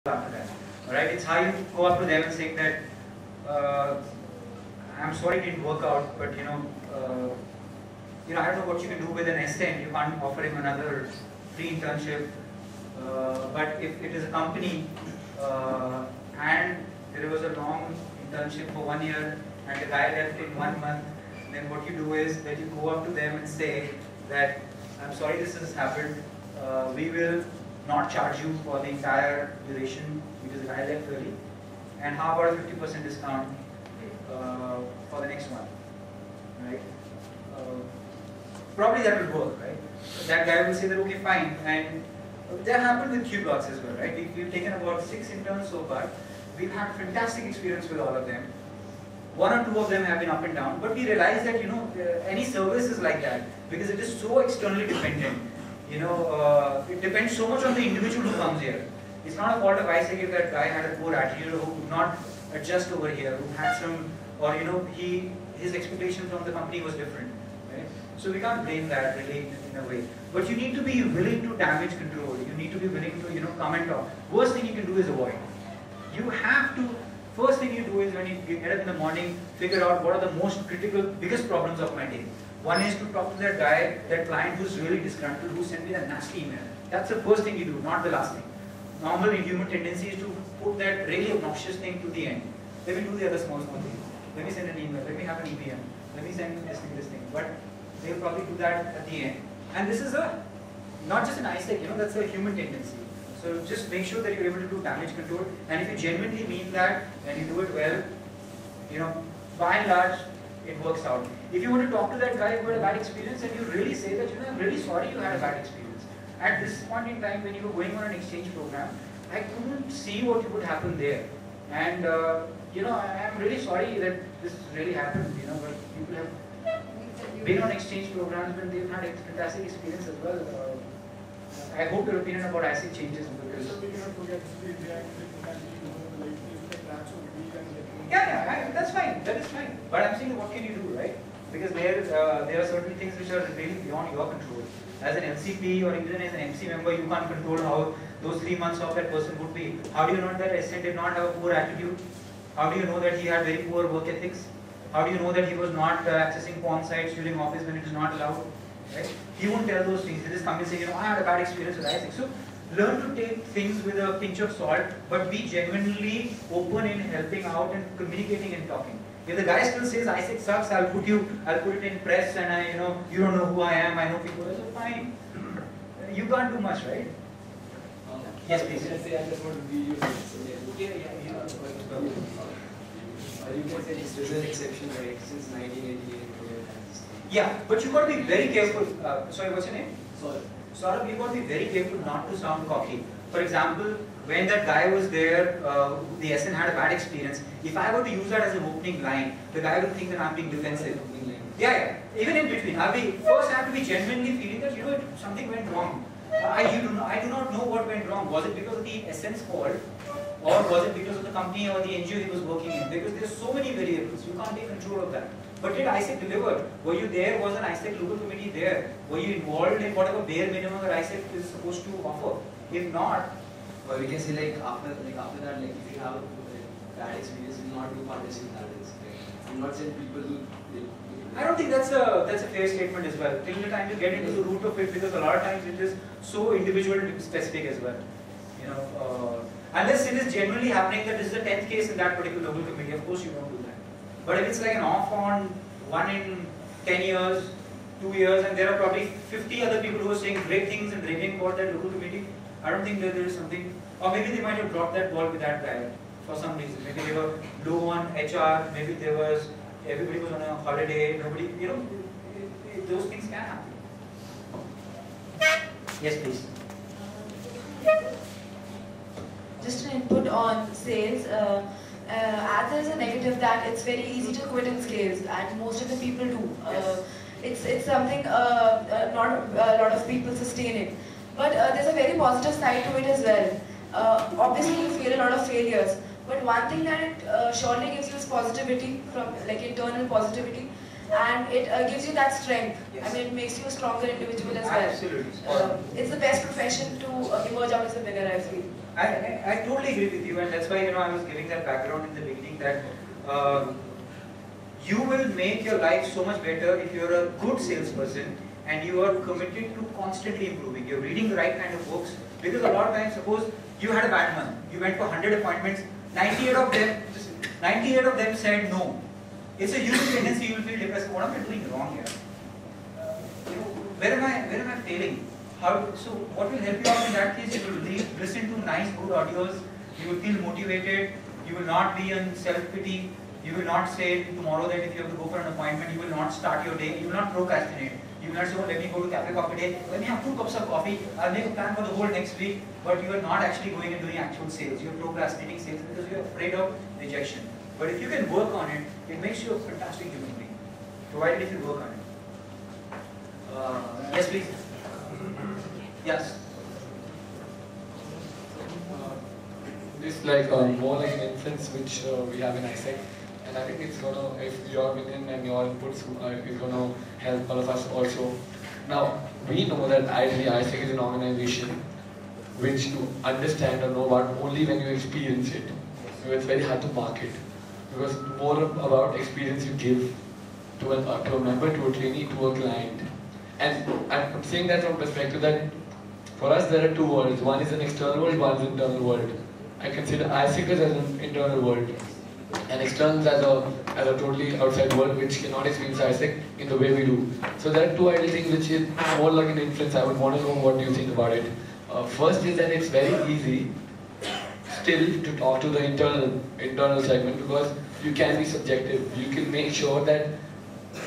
after that. Alright, it's how you go up to them and saying that I'm sorry it didn't work out, but I don't know what you can do with an S10. You can't offer him another free internship. But if it is a company and there was a long internship for 1 year and the guy left in 1 month, then what you do is that you go up to them and say that I'm sorry this has happened. We will not charge you for the entire duration because the guy left early, and how about a 50% discount for the next one, right? Probably that will work, right? That guy will say that okay, fine, and that happened with Q-Blocks as well, right? We've taken about 6 interns so far. We've had fantastic experience with all of them. 1 or 2 of them have been up and down, but we realized that any service is like that because it is so externally dependent. It depends so much on the individual who comes here. It's not a fault of ISEC if that guy had a poor attitude or who could not adjust over here, who had some, or his expectation from the company was different. Right? So we can't blame that really in a way. But you need to be willing to damage control. You need to be willing to comment on. Worst thing you can do is avoid. You have to. First thing you do is when you get up in the morning, figure out what are the most critical, biggest problems of my day. One is to talk to that guy, that client who's really disgruntled, who sent me that nasty email. That's the first thing you do, not the last thing. Normally, human tendency is to put that really obnoxious thing to the end. Let me do the other small things. Let me send an email. Let me have an EPM. Let me send this thing. But they'll probably do that at the end. And this is not just an ISEC, that's a human tendency. So just make sure that you're able to do damage control. And if you genuinely mean that and you do it well, by and large, it works out. If you want to talk to that guy who had a bad experience and you really say that, I'm really sorry you had a bad experience. At this point in time when you were going on an exchange program, I couldn't see what would happen there. And, I'm really sorry that this really happened, but people have been on exchange programs when they've had a fantastic experience as well. I hope your opinion about ISEC changes because... Yeah, that's fine. That is fine. But I'm saying, what can you do, right? Because there are certain things which are really beyond your control. As an LCP or even as an MC member, you can't control how those 3 months of that person would be. How do you know that SN did not have a poor attitude? How do you know that he had very poor work ethics? How do you know that he was not accessing porn sites during office when it is not allowed? Right? He won't tell those things. He just come and say, I had a bad experience with ISEC. So learn to take things with a pinch of salt, but be genuinely open in helping out and communicating and talking. If the guy still says ISEC sucks, I'll put it in press and you don't know who I am, I know people. So fine. You can't do much, right? Yes, please. Let's say I just want to be your you can say this is an exception, right? Since 1988. Yeah, but you got to be very careful. Sorry, what's your name? Sorry. Saurabh, you got to be very careful not to sound cocky. For example, when that guy was there, the SN had a bad experience. If I were to use that as an opening line, the guy will think that I'm being defensive. Yeah. Even in between, first I have to be genuinely feeling that something went wrong. I do not know what went wrong. Was it because of the SN's fault, or was it because of the company or the NGO he was working in? Because there's so many variables, you can't take control of that. But did ISEC deliver? Were you there? Was an ISEC local committee there? Were you involved in whatever bare minimum that ISEC is supposed to offer? If not, or we can say after that, if you have a bad experience, you will not do partnership with I'm not saying people do. I don't think that's a fair statement as well. Till the time you get into the root of it, because a lot of times it is so individual specific as well. Unless it is genuinely happening that this is the 10th case in that particular local committee, of course you don't do that. But if it's like an off on 1 in 10 years, 2 years, and there are probably 50 other people who are saying great things and raving about that local committee, I don't think that there is something, or maybe they might have dropped that ball with that guy for some reason. Maybe they were low on HR, maybe everybody was on a holiday, nobody, those things can happen. Yes, please. Just an input on sales. As there is a negative that it's very easy to quit in sales, and most of the people do. It's something not a lot of people sustain it. But there's a very positive side to it as well. Obviously, you feel a lot of failures. But one thing that it surely gives you is positivity, from internal positivity, and it gives you that strength. Yes. I mean, it makes you a stronger individual as well. Absolutely. It's the best profession to emerge out as a winner, I feel. I totally agree with you, and that's why I was giving that background in the beginning that you will make your life so much better if you're a good salesperson and you are committed to constantly improving. You're reading the right kind of books, because a lot of times, suppose you had a bad month, you went for 100 appointments, 98 of them said no. It's a human tendency. You will feel depressed. What am I doing wrong here? Where am I failing? So what will help you out in that case? You will listen to nice, good audios. You will feel motivated. You will not be in self-pity. You will not say tomorrow that if you have to go for an appointment, you will not start your day. You will not procrastinate. You will not say, oh, let me go to cafe coffee day. Let me have 2 cups of coffee. I'll make a plan for the whole next week. But you are not actually going and doing actual sales. You are procrastinating sales because you are afraid of rejection. But if you can work on it, it makes you a fantastic human being. Provided if you work on it. Yes, please. Yes. This like more like an influence which we have in ISEC, and I think it's gonna, if your opinion and your inputs is gonna help all of us also. Now we know that ideally ISEC is an organization which you understand or know about only when you experience it. So it's very hard to market, because more about experience you give to a member, to a trainee, to a client. And I'm saying that from perspective that for us there are 2 worlds. One is an external world, one is an internal world. I consider ISEC as an internal world, and externals as a totally outside world which cannot experience ISEC in the way we do. So there are 2 ideal things which is more like an influence. I would want to know what you think about it. First is that it's very easy still to talk to the internal segment, because you can be subjective. You can make sure that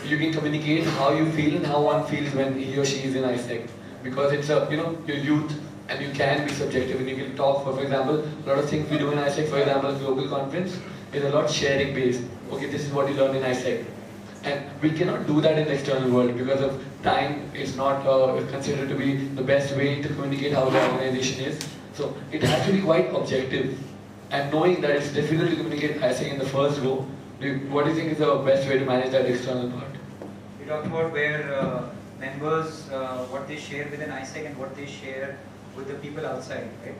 you can communicate how you feel and how one feels when he or she is in ISEC, because it's your youth, and you can be subjective and you can talk. For example, a lot of things we do in ISEC, for example, global conference, is a lot sharing based. Okay, this is what you learn in ISEC. And we cannot do that in the external world because of time. It's not considered to be the best way to communicate how the organization is. So it has to be quite objective. And knowing that it's difficult to communicate ISEC in the first go, what do you think is the best way to manage that external part? You talk about where members, what they share within ISEC and what they share with the people outside, right?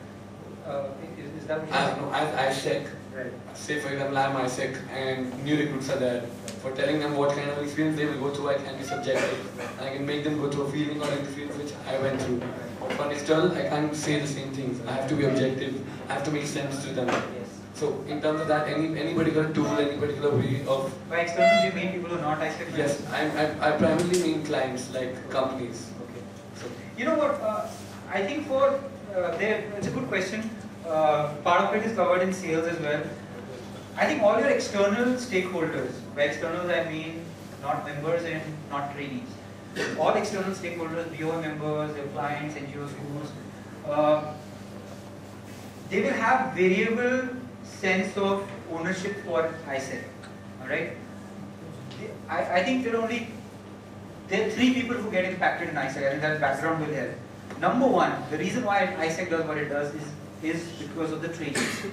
Is that what you're saying? No, as ISEC, right. Say for example I'm ISEC and new recruits are there. For telling them what kind of experience they will go through, I can be subjective. And I can make them go through a feeling or experience which I went through. But for an external, I can't say the same things. I have to be objective. I have to make sense to them. Yes. So in terms of that, any particular tool, any particular way of... By externals you mean people who are not ISEC? Yes, I primarily mean clients, like companies. Okay. So, you know what, I think for, it's a good question. Part of it is covered in sales as well. I think all your external stakeholders, by externals I mean not members and not trainees. All external stakeholders, BOI members, their clients, NGOs, schools, they will have variable sense of ownership for ISEC. Alright? I think there are 3 people who get impacted in ISEC. I think that background will help. Number 1, the reason why ISEC does what it does is because of the trainees.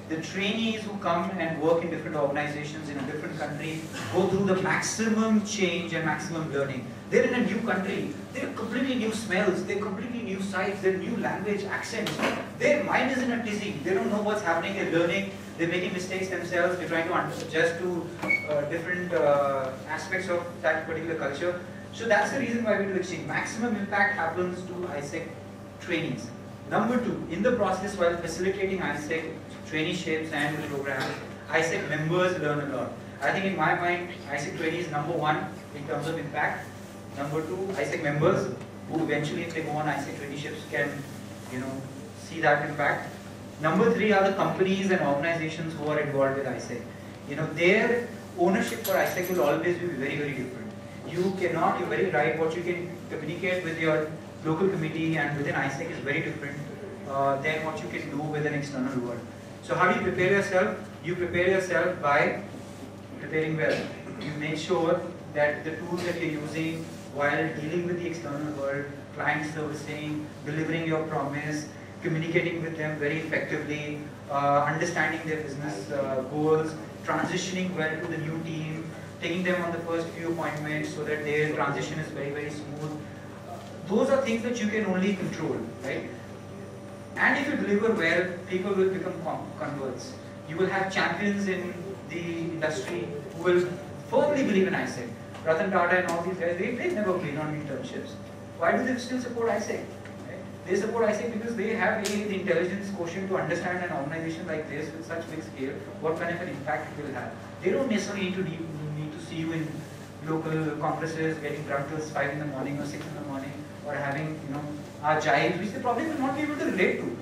The trainees who come and work in different organizations in a different country go through the maximum change and maximum learning. They're in a new country. They're completely new smells. They're completely new sights. They're new language, accents. Their mind is in a tizzy. They don't know what's happening. They're learning. They're making mistakes themselves. They're trying to adjust to different aspects of that particular culture. So that's the reason why we do exchange. Maximum impact happens to ISEC trainees. Number 2, in the process while facilitating ISEC traineeships and programs, ISEC members learn a lot. I think in my mind, ISEC trainees is number 1 in terms of impact. Number 2, ISEC members who eventually, if they go on ISEC traineeships, can see that impact. Number 3 are the companies and organizations who are involved with ISEC. Their ownership for ISEC will always be very, very different. You're very right, what you can communicate with your local committee and within ISEC is very different than what you can do with an external world. So how do you prepare yourself? You prepare yourself by preparing well. You make sure that the tools that you're using while dealing with the external world, client servicing, delivering your promise, communicating with them very effectively, understanding their business goals, transitioning well to the new team, taking them on the first few appointments so that their transition is very, very smooth. Those are things that you can only control, right? And if you deliver well, people will become converts. You will have champions in the industry who will firmly believe in ISEC. Ratan Tata and all these guys, they've never been on internships. Why do they still support ISEC? Right? They support ISEC because they have the intelligence quotient to understand an organization like this with such big scale, what kind of an impact it will have. They don't necessarily need to see you in local congresses, getting drunk till 5 in the morning or 6 in the morning, or having, our jives, which they probably will not be able to relate to.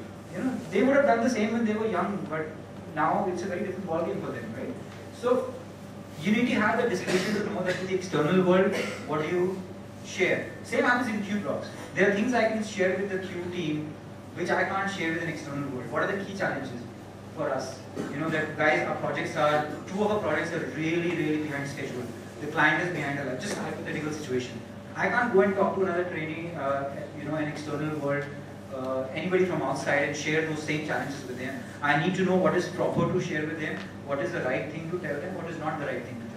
They would have done the same when they were young, but now it's a very different ballgame for them, right? So, you need to have the discretion to know that in the external world, what do you share? Same happens in Q blocks. There are things I can share with the Q team, which I can't share with an external world. What are the key challenges for us? That guys, two of our projects are really, really behind schedule. The client is behind a lot. Just a hypothetical situation. I can't go and talk to another trainee, an external world, anybody from outside and share those same challenges with them. I need to know what is proper to share with them, what is the right thing to tell them, what is not the right thing to tell them.